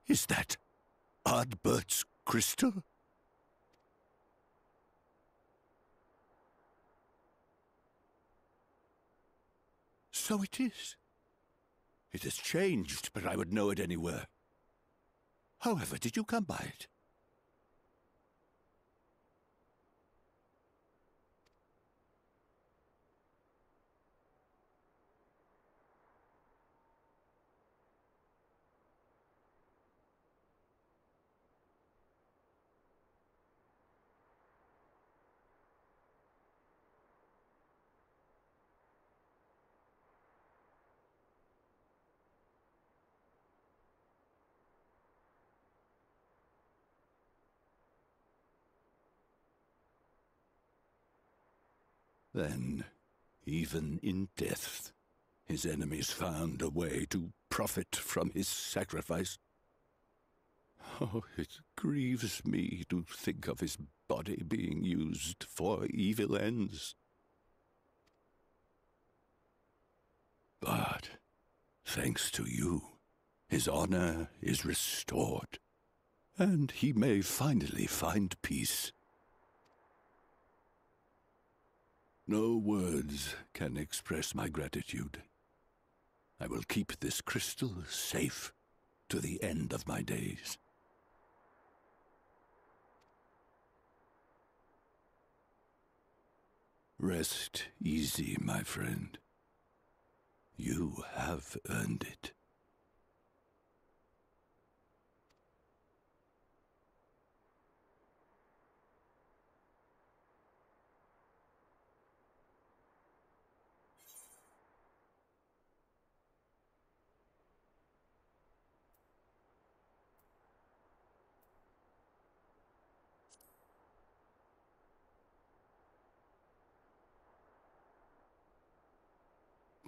Is that Ardbert's crystal? So it is. It has changed, but I would know it anywhere. However, did you come by it? Then, even in death, his enemies found a way to profit from his sacrifice. Oh, it grieves me to think of his body being used for evil ends. But, thanks to you, his honor is restored, and he may finally find peace. No words can express my gratitude. I will keep this crystal safe to the end of my days. Rest easy, my friend. You have earned it.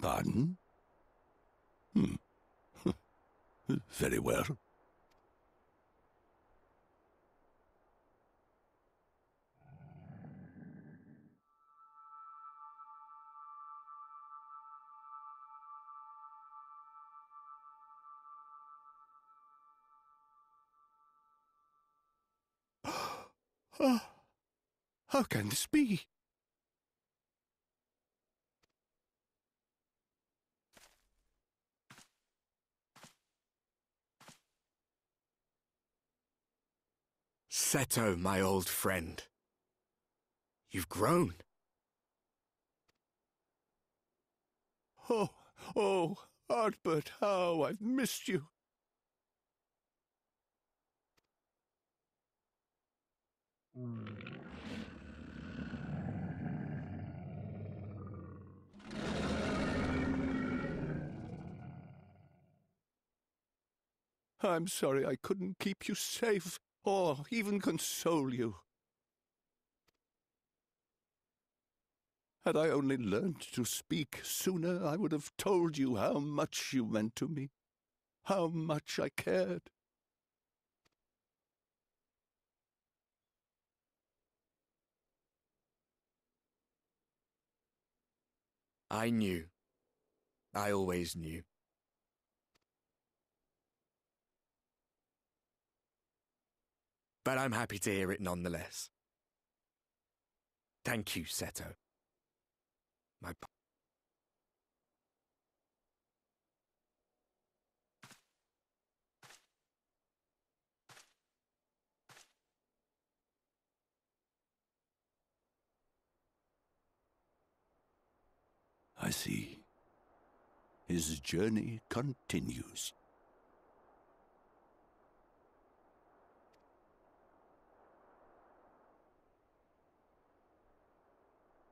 Pardon? Very well. How can this be? Seto, my old friend. You've grown. Oh, Ardbert, how I've missed you. I'm sorry I couldn't keep you safe, or even console you. Had I only learned to speak sooner, I would have told you how much you meant to me, how much I cared. I knew. I always knew. But I'm happy to hear it nonetheless. Thank you, Seto. My I see. His journey continues.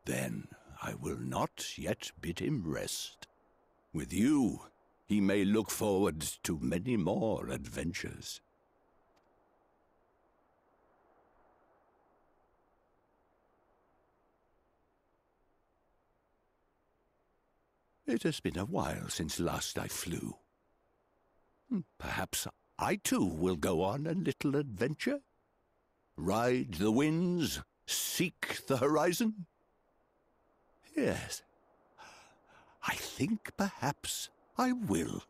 Then I will not yet bid him rest. With you, he may look forward to many more adventures. It has been a while since last I flew. Perhaps I too will go on a little adventure? Ride the winds, seek the horizon? Yes, I think perhaps I will.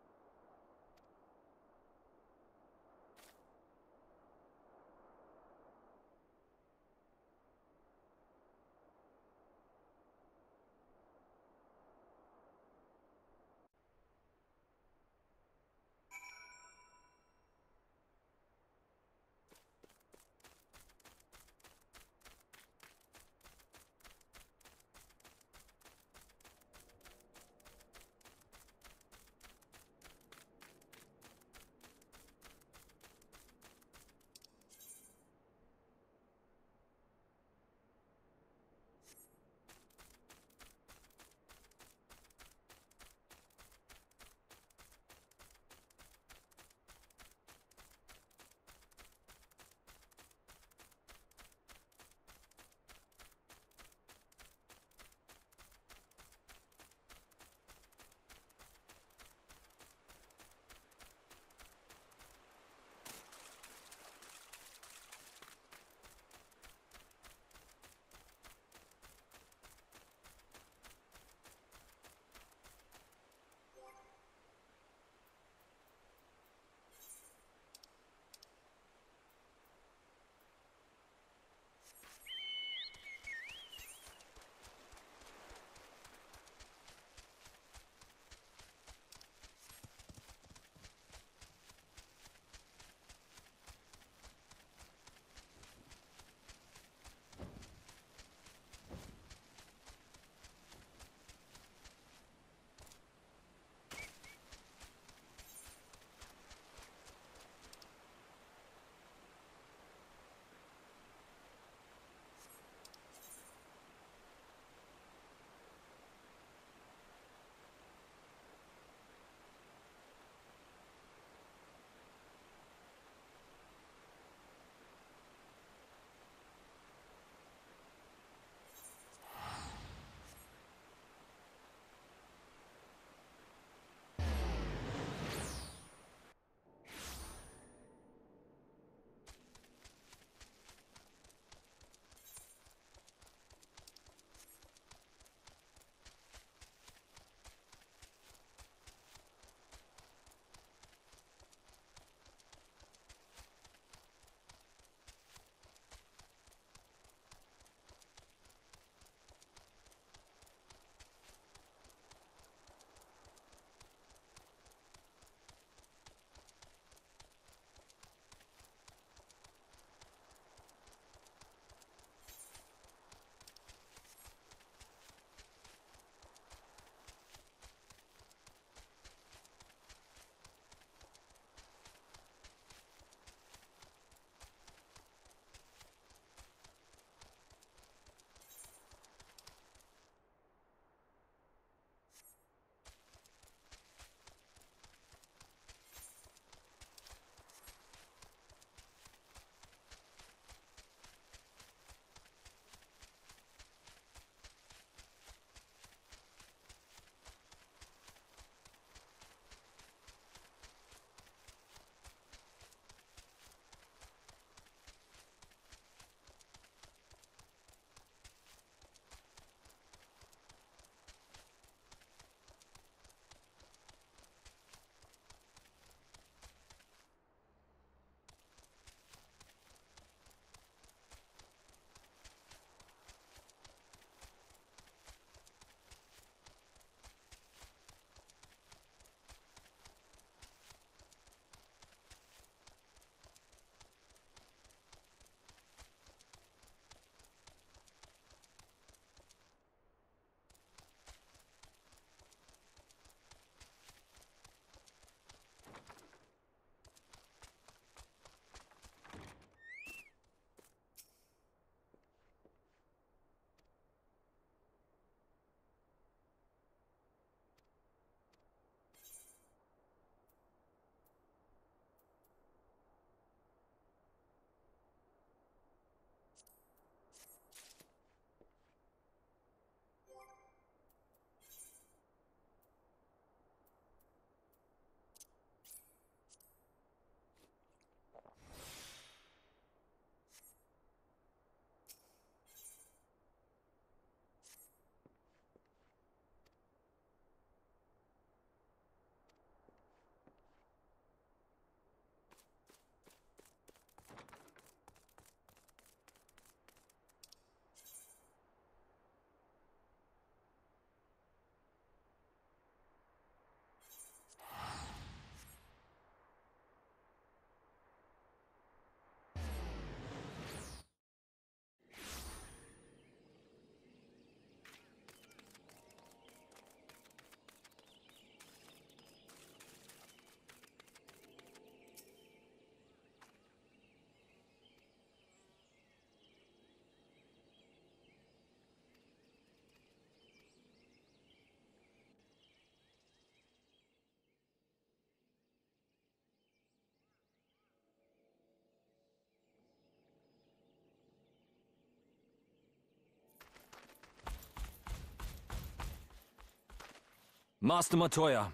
Master Matoya.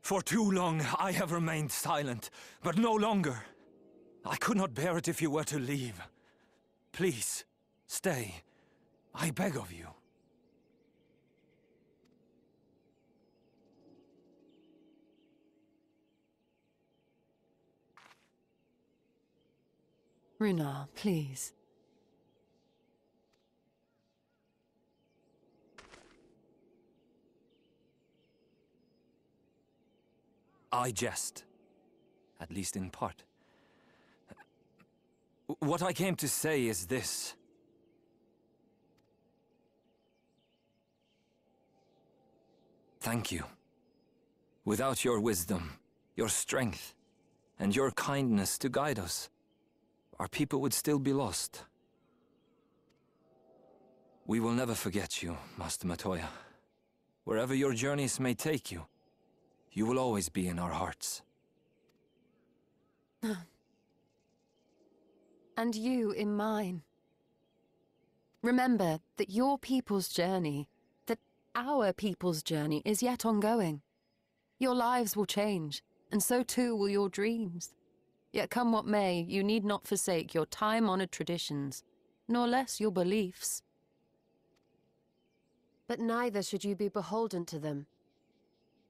For too long I have remained silent, but no longer. I could not bear it if you were to leave. Please, stay. I beg of you. Runar, please. I jest. At least in part. What I came to say is this. Thank you. Without your wisdom, your strength, and your kindness to guide us, our people would still be lost. We will never forget you, Master Matoya. Wherever your journeys may take you, you will always be in our hearts. And you in mine. Remember that your people's journey, that our people's journey is yet ongoing. Your lives will change, and so too will your dreams. Yet come what may, you need not forsake your time-honored traditions, nor less your beliefs. But neither should you be beholden to them.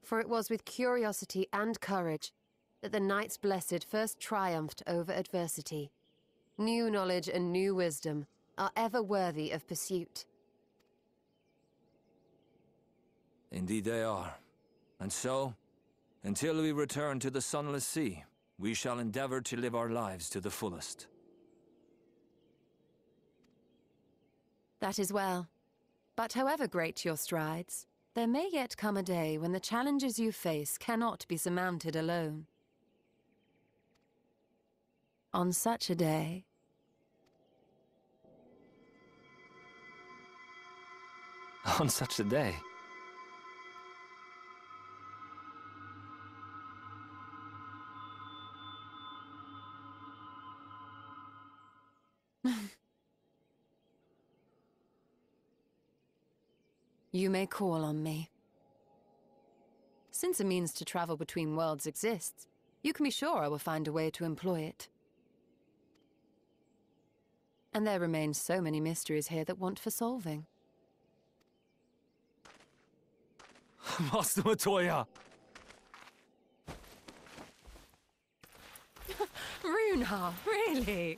For it was with curiosity and courage that the Knights Blessed first triumphed over adversity. New knowledge and new wisdom are ever worthy of pursuit. Indeed they are. And so, until we return to the Sunless Sea, we shall endeavor to live our lives to the fullest. That is well. But however great your strides, there may yet come a day when the challenges you face cannot be surmounted alone. On such a day... On such a day? You may call on me. Since a means to travel between worlds exists, you can be sure I will find a way to employ it. And there remain so many mysteries here that want for solving. Master Matoya! Runar, really?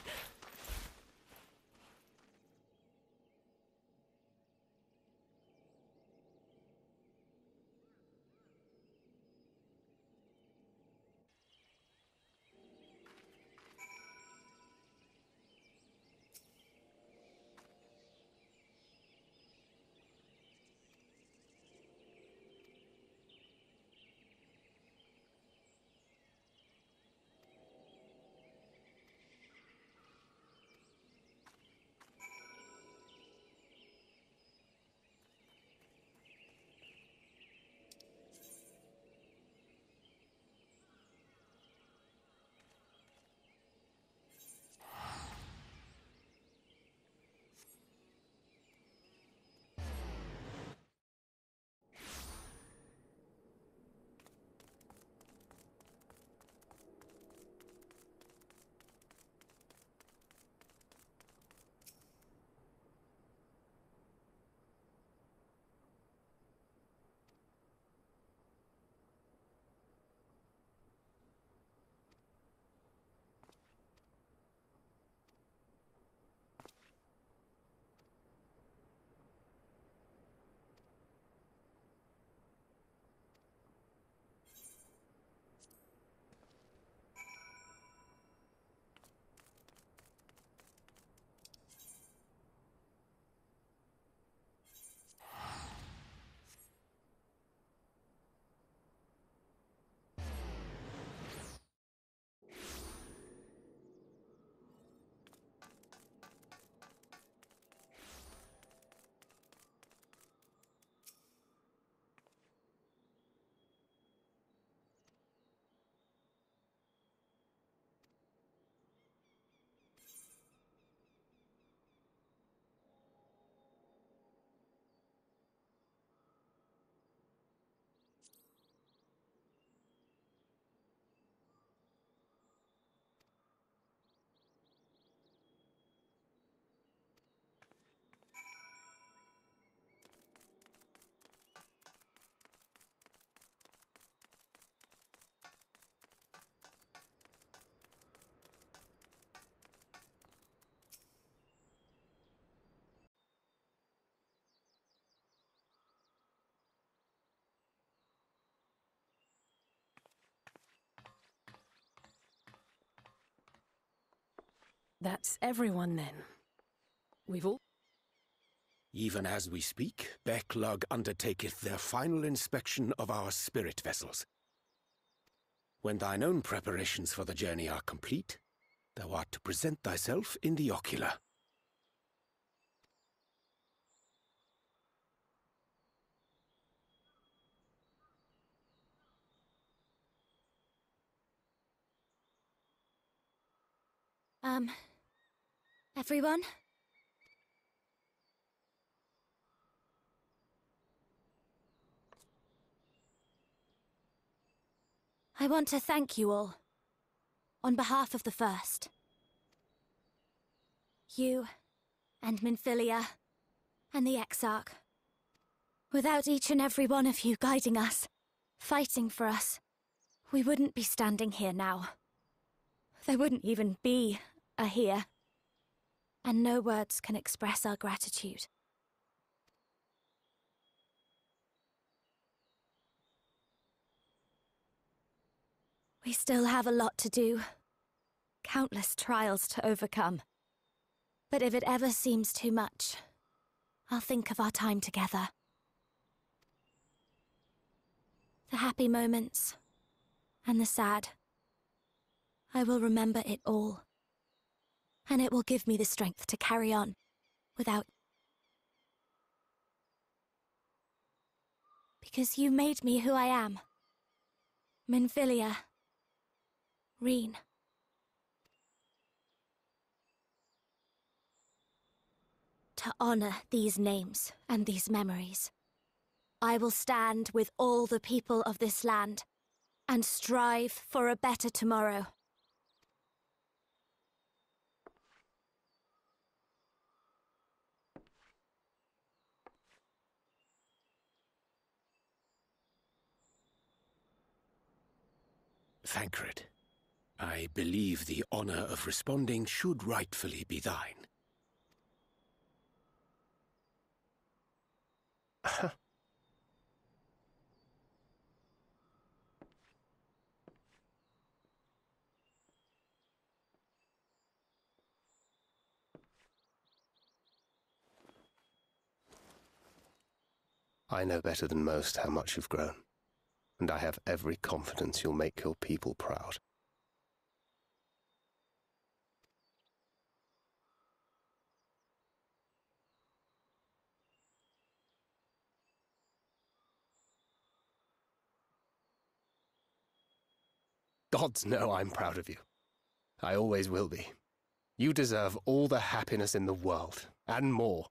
That's everyone then. We've all... Even as we speak, Backlug undertaketh their final inspection of our spirit vessels. When thine own preparations for the journey are complete, thou art to present thyself in the ocular. Everyone? I want to thank you all, on behalf of the First. You, and Minfilia, and the Exarch. Without each and every one of you guiding us, fighting for us, we wouldn't be standing here now. There wouldn't even be a here. And no words can express our gratitude. We still have a lot to do. Countless trials to overcome. But if it ever seems too much, I'll think of our time together. The happy moments, and the sad. I will remember it all. And it will give me the strength to carry on, without... Because you made me who I am. Minfilia. Reen. To honor these names and these memories, I will stand with all the people of this land, and strive for a better tomorrow. Thancred, I believe the honor of responding should rightfully be thine. I know better than most how much you've grown, and I have every confidence you'll make your people proud. Gods know I'm proud of you. I always will be. You deserve all the happiness in the world, and more.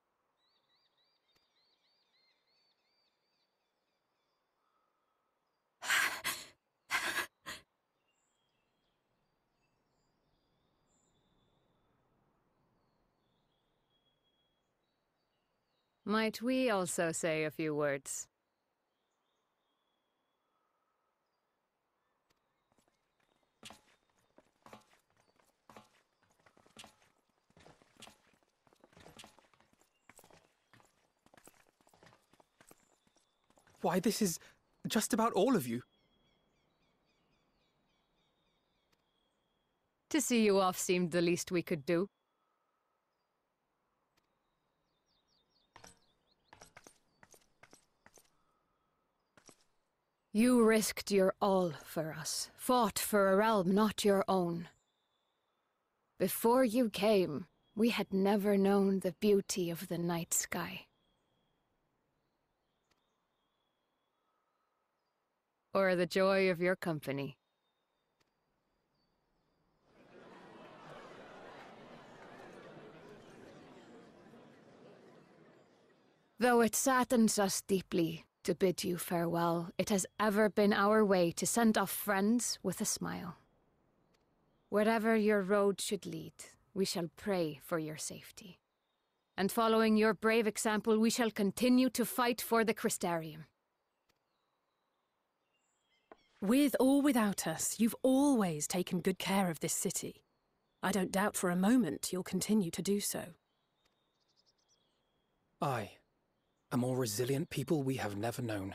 Might we also say a few words? Why, this is just about all of you. To see you off seemed the least we could do. You risked your all for us, fought for a realm not your own. Before you came, we had never known the beauty of the night sky. Or the joy of your company. Though it saddens us deeply to bid you farewell, it has ever been our way to send off friends with a smile. Wherever your road should lead, we shall pray for your safety. And following your brave example, we shall continue to fight for the Crystarium. With or without us, you've always taken good care of this city. I don't doubt for a moment you'll continue to do so. Aye. A more resilient people we have never known.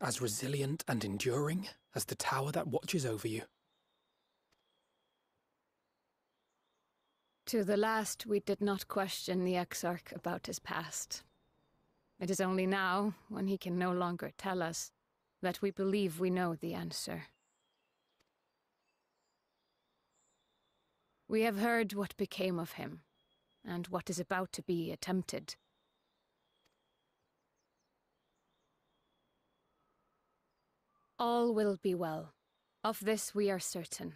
as resilient and enduring as the tower that watches over you. To the last, we did not question the Exarch about his past. It is only now, when he can no longer tell us, that we believe we know the answer. We have heard what became of him, and what is about to be attempted. All will be well. Of this we are certain.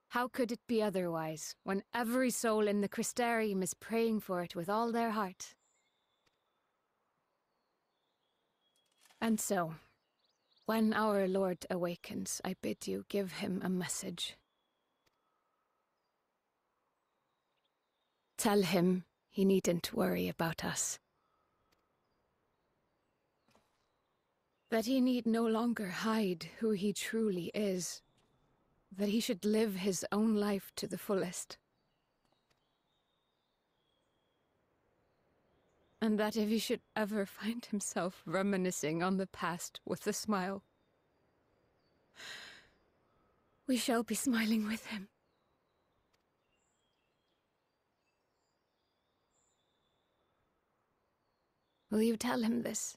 How could it be otherwise, when every soul in the Crystarium is praying for it with all their heart? And so, when our Lord awakens, I bid you give him a message. Tell him he needn't worry about us. That he need no longer hide who he truly is. That he should live his own life to the fullest. And that if he should ever find himself reminiscing on the past with a smile, we shall be smiling with him. Will you tell him this?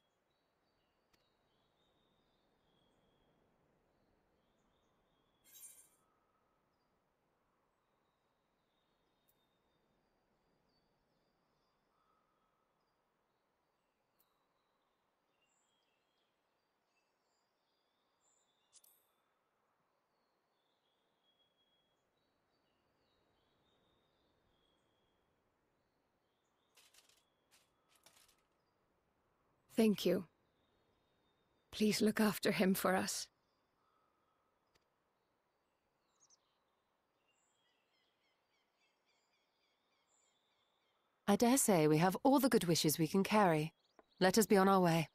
Thank you. Please look after him for us. I dare say we have all the good wishes we can carry. Let us be on our way.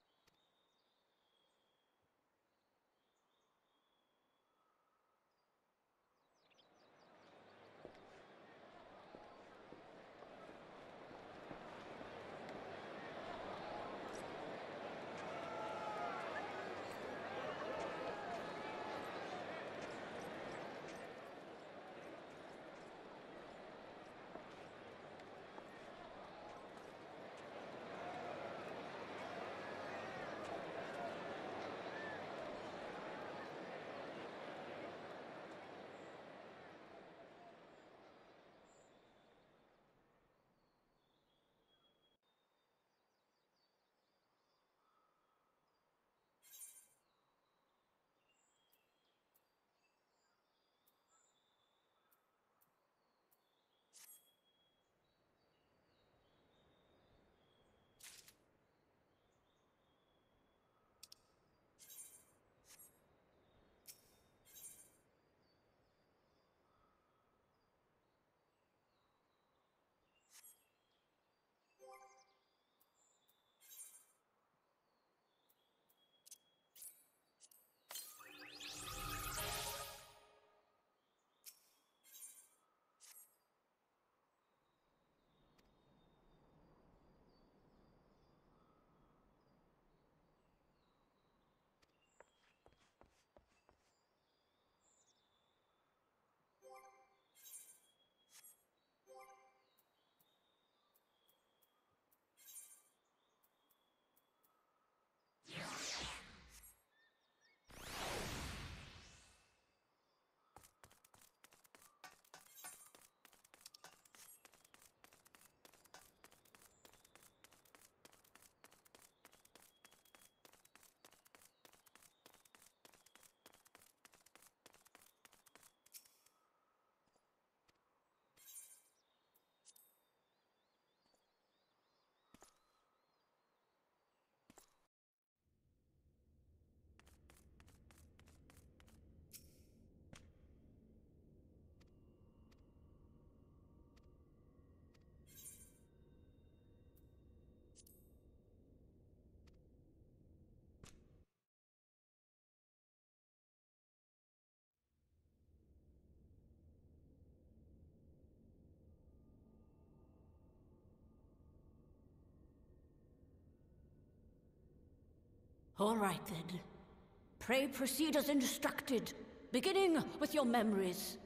All right, then. Pray proceed as instructed, beginning with your memories.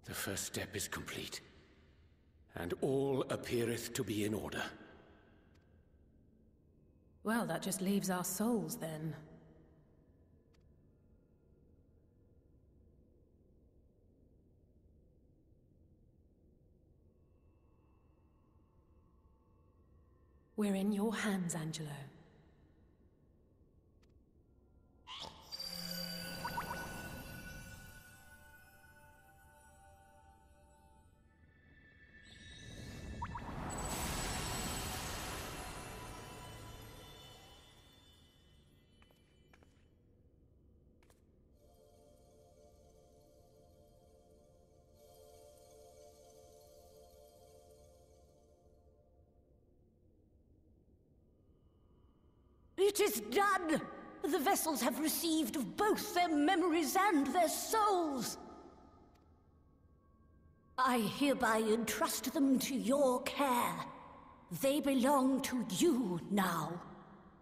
The first step is complete, and all appeareth to be in order. Well, that just leaves our souls, then. We're in your hands, Angelo. It is done! The vessels have received of both their memories and their souls. I hereby entrust them to your care. They belong to you now.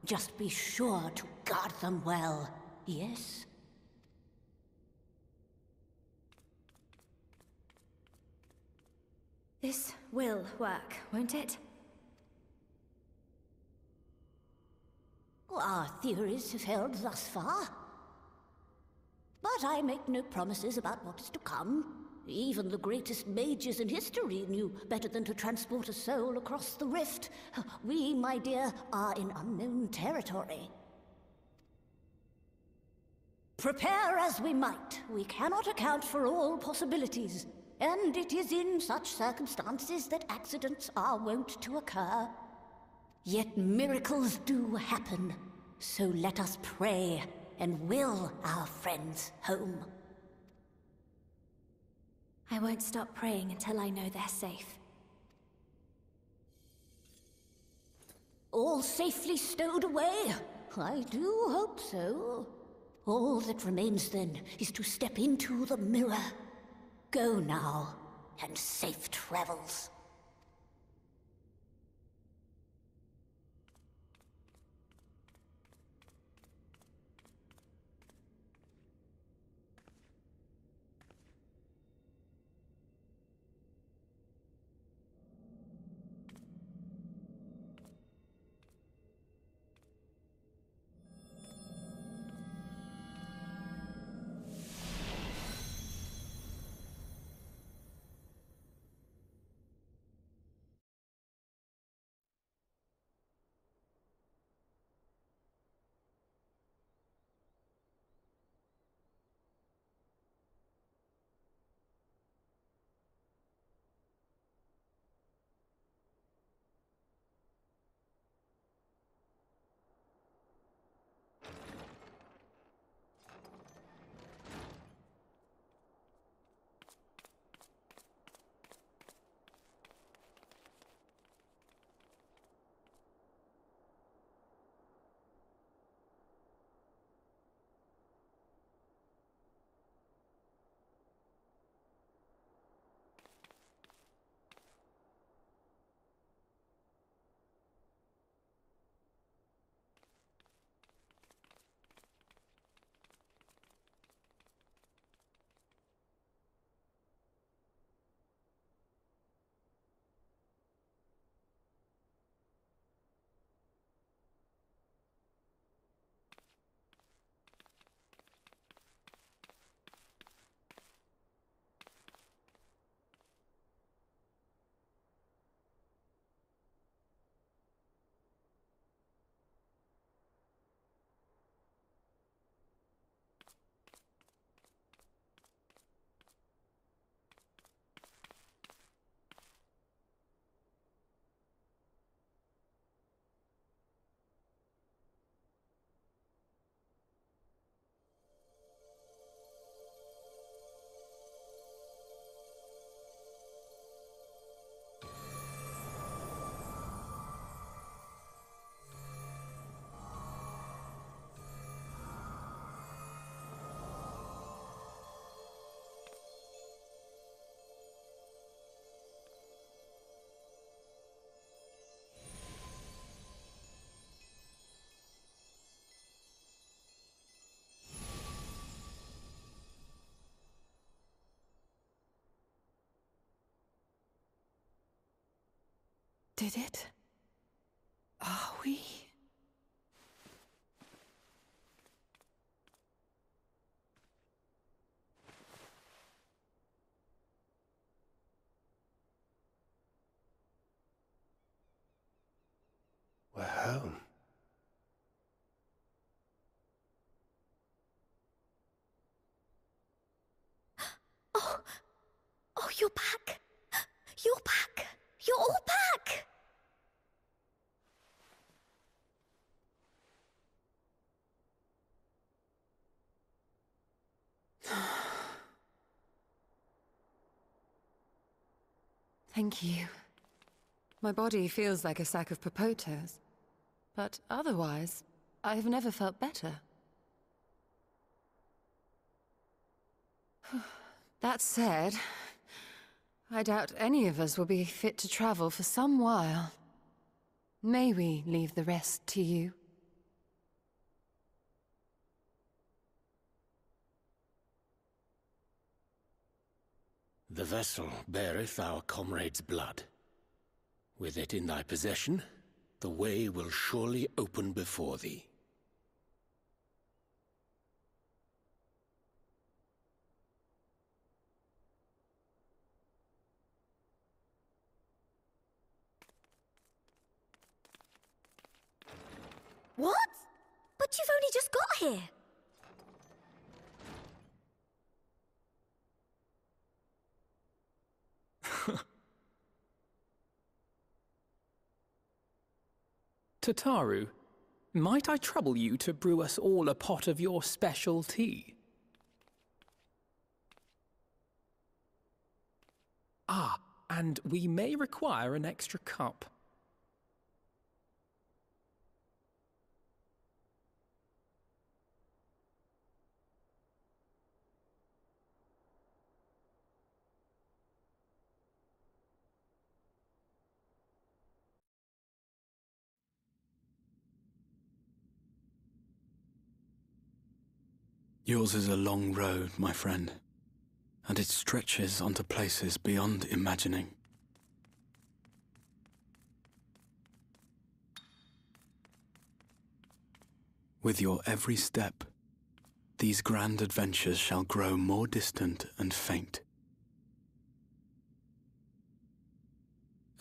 Just be sure to guard them well, yes? This will work, won't it? Our theories have held thus far. But I make no promises about what is to come. Even the greatest mages in history knew better than to transport a soul across the rift. We, my dear, are in unknown territory. Prepare as we might, we cannot account for all possibilities. And it is in such circumstances that accidents are wont to occur. Yet miracles do happen, so let us pray and will our friends home. I won't stop praying until I know they're safe. All safely stowed away? I do hope so. All that remains then is to step into the mirror. Go now, and safe travels. did it? Are we? We're home. Oh, you're back. You're back. You're all back. Thank you. My body feels like a sack of potatoes, but otherwise, I have never felt better. That said, I doubt any of us will be fit to travel for some while. May we leave the rest to you? The vessel beareth our comrade's blood. With it in thy possession, the way will surely open before thee. What? But you've only just got here. Tataru, might I trouble you to brew us all a pot of your special tea? Ah, and we may require an extra cup. Yours is a long road, my friend, and it stretches onto places beyond imagining. With your every step, these grand adventures shall grow more distant and faint.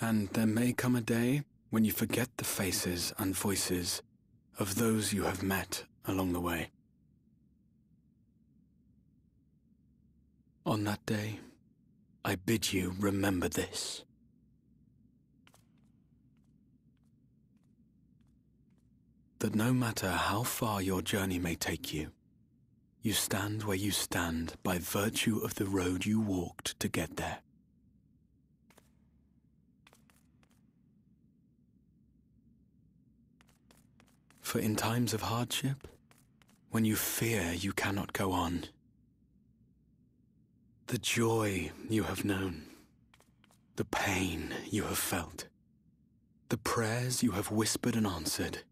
And there may come a day when you forget the faces and voices of those you have met along the way. On that day, I bid you remember this. That no matter how far your journey may take you, you stand where you stand by virtue of the road you walked to get there. For in times of hardship, when you fear you cannot go on, the joy you have known, the pain you have felt, the prayers you have whispered and answered,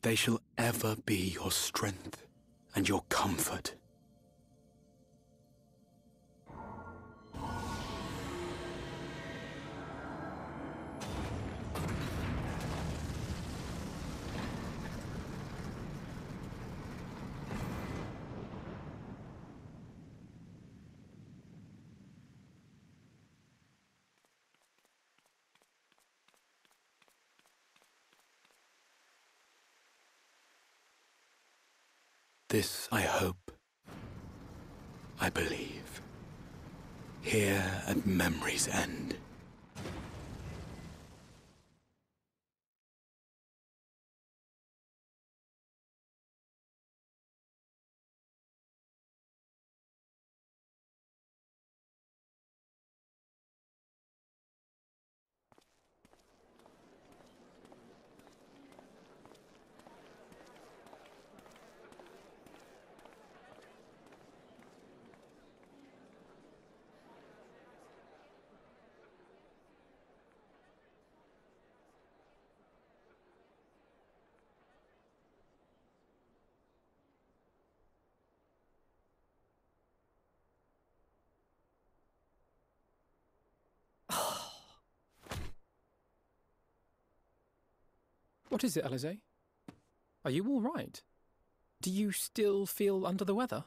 they shall ever be your strength and your comfort. This I hope, I believe, here at memory's end. What is it, Alize? Are you all right? Do you still feel under the weather?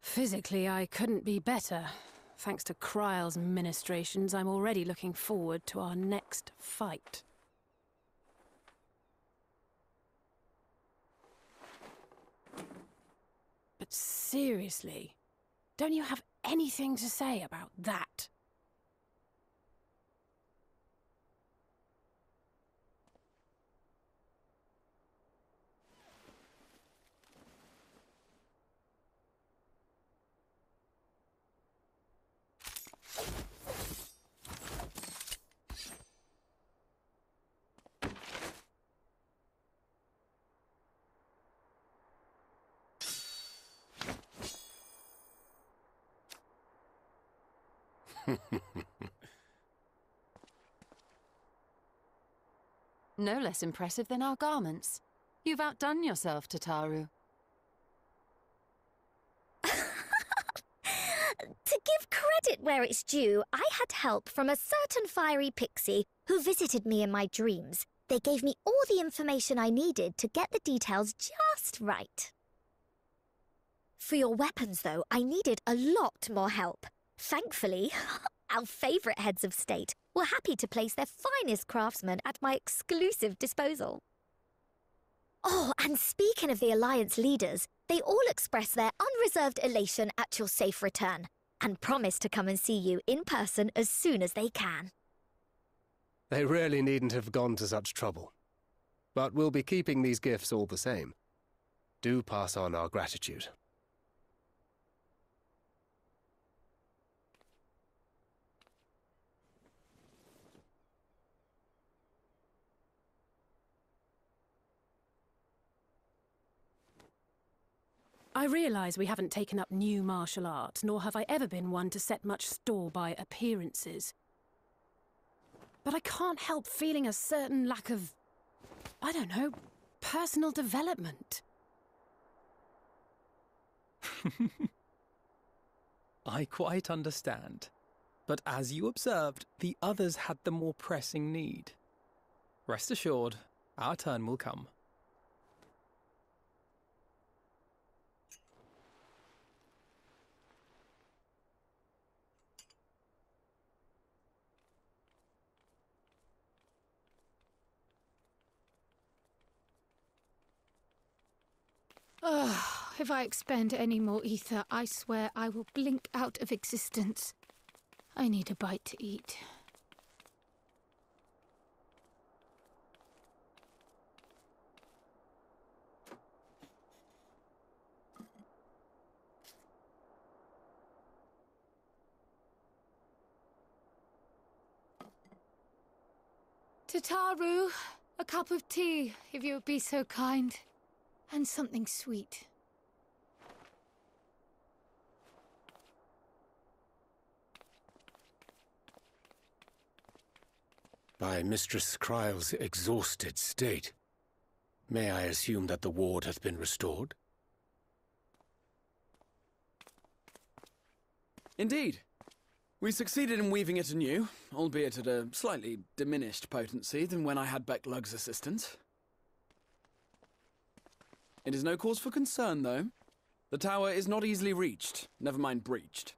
Physically, I couldn't be better. Thanks to Kryle's ministrations, I'm already looking forward to our next fight. But seriously, don't you have anything to say about that? No less impressive than our garments. You've outdone yourself, Tataru. To give credit where it's due, I had help from a certain fiery pixie who visited me in my dreams. They gave me all the information I needed to get the details just right. For your weapons, though, I needed a lot more help. Thankfully, our favourite heads of state were happy to place their finest craftsmen at my exclusive disposal. Oh, and speaking of the Alliance leaders, they all expressed their unreserved elation at your safe return, and promised to come and see you in person as soon as they can. They really needn't have gone to such trouble. But we'll be keeping these gifts all the same. Do pass on our gratitude. I realise we haven't taken up new martial arts, nor have I ever been one to set much store by appearances. But I can't help feeling a certain lack of, I don't know, personal development. I quite understand. But as you observed, the others had the more pressing need. Rest assured, our turn will come. If I expend any more ether, I swear I will blink out of existence. I need a bite to eat. Tataru, a cup of tea, if you would be so kind. And something sweet. By Mistress Kryle's exhausted state, may I assume that the ward hath been restored? Indeed. We succeeded in weaving it anew, albeit at a slightly diminished potency than when I had Becklug's assistance. It is no cause for concern, though. The tower is not easily reached, never mind breached.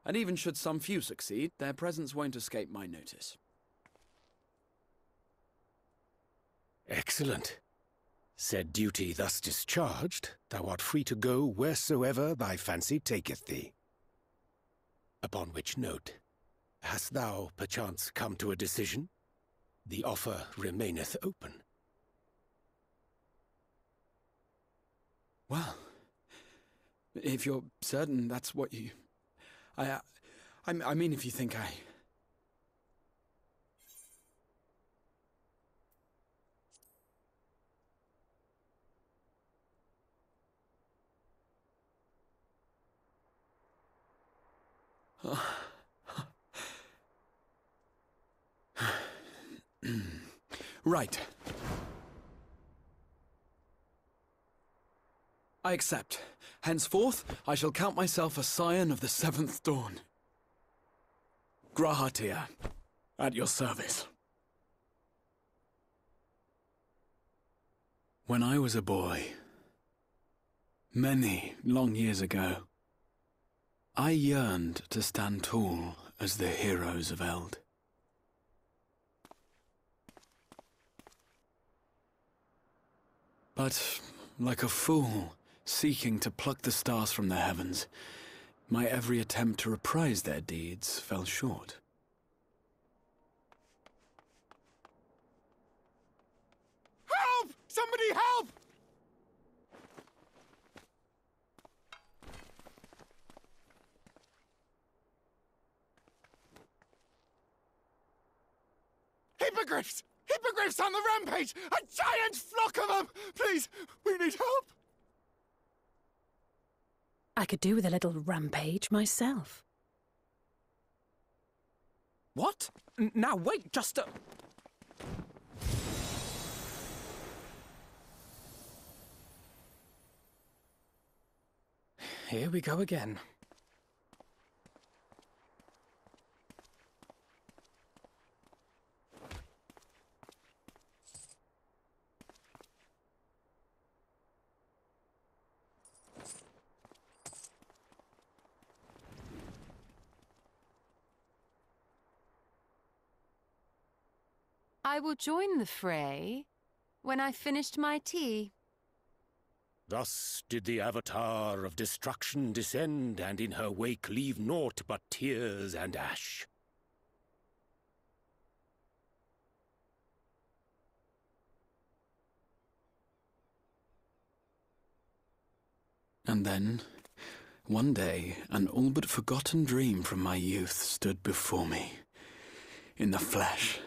And even should some few succeed, their presence won't escape my notice. Excellent. Said duty thus discharged, thou art free to go wheresoever thy fancy taketh thee. Upon which note, hast thou perchance come to a decision? The offer remaineth open. Well, if you're certain that's what you... I mean, if you think I... Right. I accept. Henceforth, I shall count myself a scion of the seventh dawn. Grahatia, at your service. When I was a boy, many long years ago, I yearned to stand tall as the heroes of Eld. But, like a fool seeking to pluck the stars from the heavens, my every attempt to reprise their deeds fell short. Help! Somebody help! Hippogriffs! Hippogriffs on the rampage! A giant flock of them! Please, we need help! I could do with a little rampage myself. What? Now wait, just a... Here we go again. I will join the fray when I've finished my tea. Thus did the Avatar of Destruction descend, and in her wake leave naught but tears and ash. And then, one day, an all but forgotten dream from my youth stood before me, in the flesh.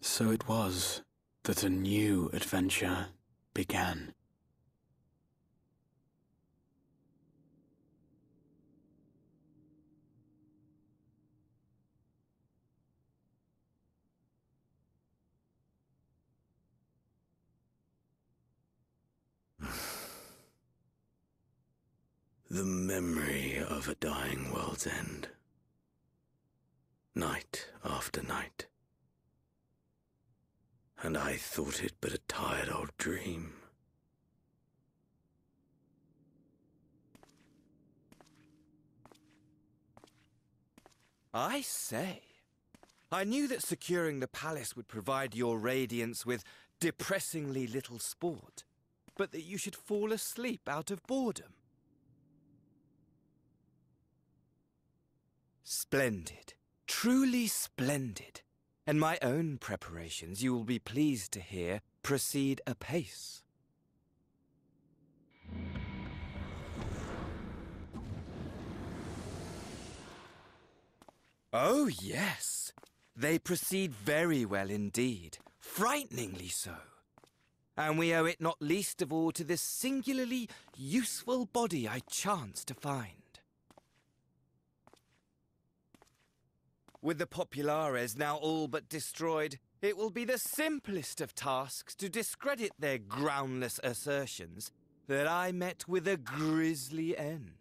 So it was that a new adventure began. The memory of a dying world's end. Night after night. And I thought it but a tired old dream. I say, I knew that securing the palace would provide your radiance with depressingly little sport, but that you should fall asleep out of boredom. Splendid. Truly splendid. And my own preparations, you will be pleased to hear, proceed apace. Oh, yes. They proceed very well indeed. Frighteningly so. And we owe it not least of all to this singularly useful body I chance to find. With the Populares now all but destroyed, it will be the simplest of tasks to discredit their groundless assertions that I met with a grisly end.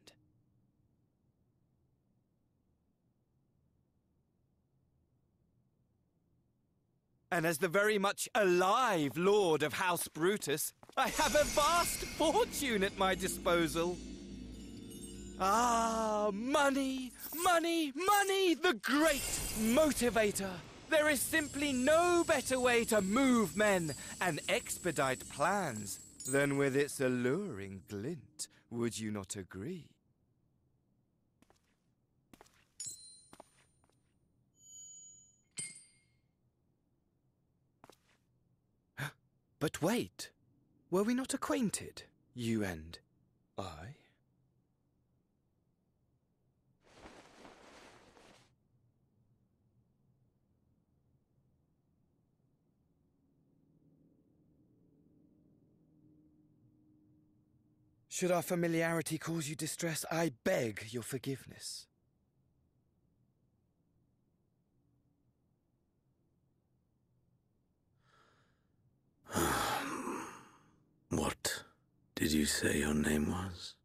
And as the very much alive Lord of House Brutus, I have a vast fortune at my disposal. Ah, money, money, money, the great motivator. There is simply no better way to move men and expedite plans than with its alluring glint. Would you not agree? But wait, were we not acquainted, you and I? Should our familiarity cause you distress, I beg your forgiveness. What did you say your name was?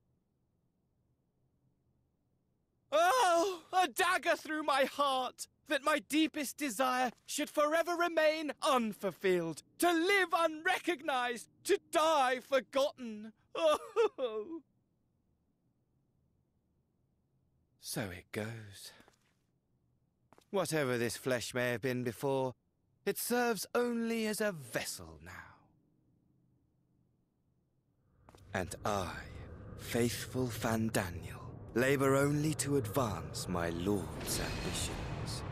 Oh, a dagger through my heart, that my deepest desire should forever remain unfulfilled, to live unrecognized, to die forgotten. Oh. So it goes. Whatever this flesh may have been before, it serves only as a vessel now. And I, faithful Fandaniel, labor only to advance my lord's ambitions.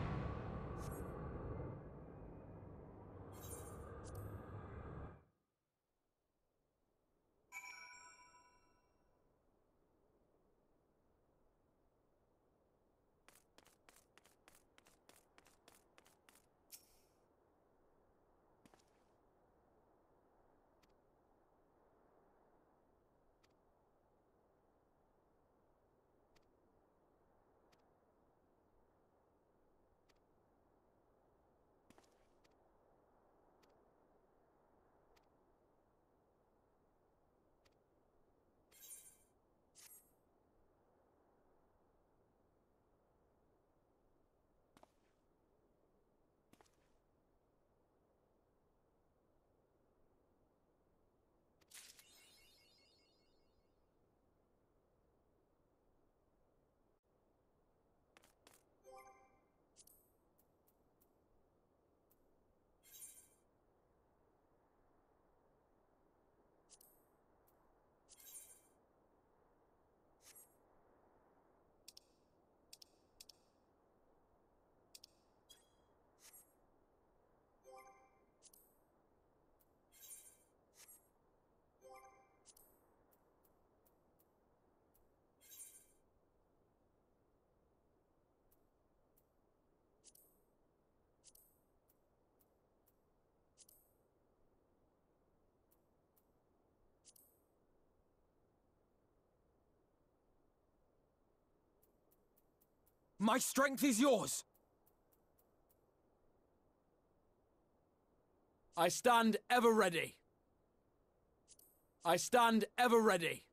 My strength is yours! I stand ever ready. I stand ever ready.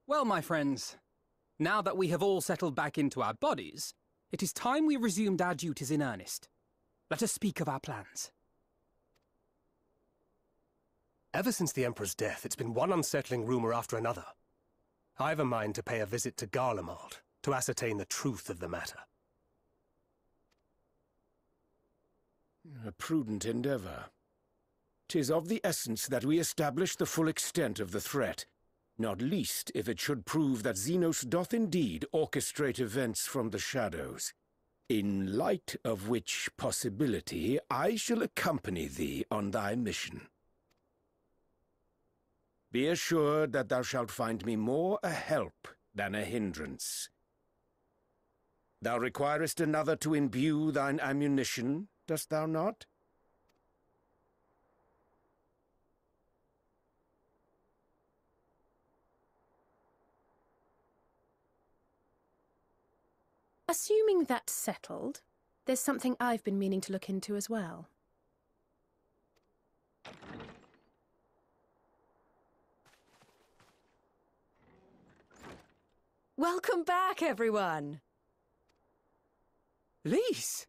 Well, my friends, now that we have all settled back into our bodies, it is time we resumed our duties in earnest. Let us speak of our plans. Ever since the Emperor's death, it's been one unsettling rumor after another. I've a mind to pay a visit to Garlemald to ascertain the truth of the matter. A prudent endeavor. 'Tis of the essence that we establish the full extent of the threat, not least if it should prove that Xenos doth indeed orchestrate events from the shadows. In light of which possibility, I shall accompany thee on thy mission. Be assured that thou shalt find me more a help than a hindrance. Thou requirest another to imbue thine ammunition, dost thou not? Assuming that's settled, there's something I've been meaning to look into as well. Welcome back, everyone! Lise!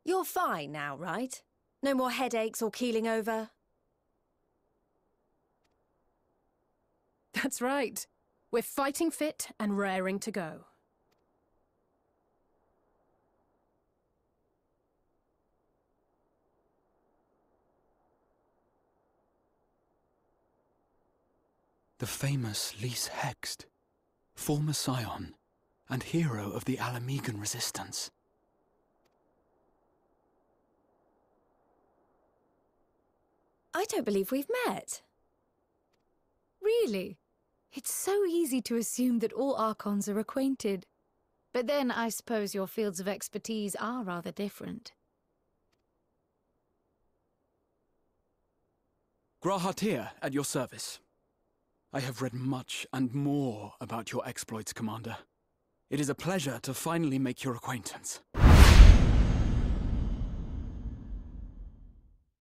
You're fine now, right? No more headaches or keeling over? That's right. We're fighting fit and raring to go. The famous Lys Hext, former scion and hero of the Alamegan resistance. I don't believe we've met. Really? It's so easy to assume that all Archons are acquainted. But then I suppose your fields of expertise are rather different. Grahatir, at your service. I have read much and more about your exploits, Commander. It is a pleasure to finally make your acquaintance.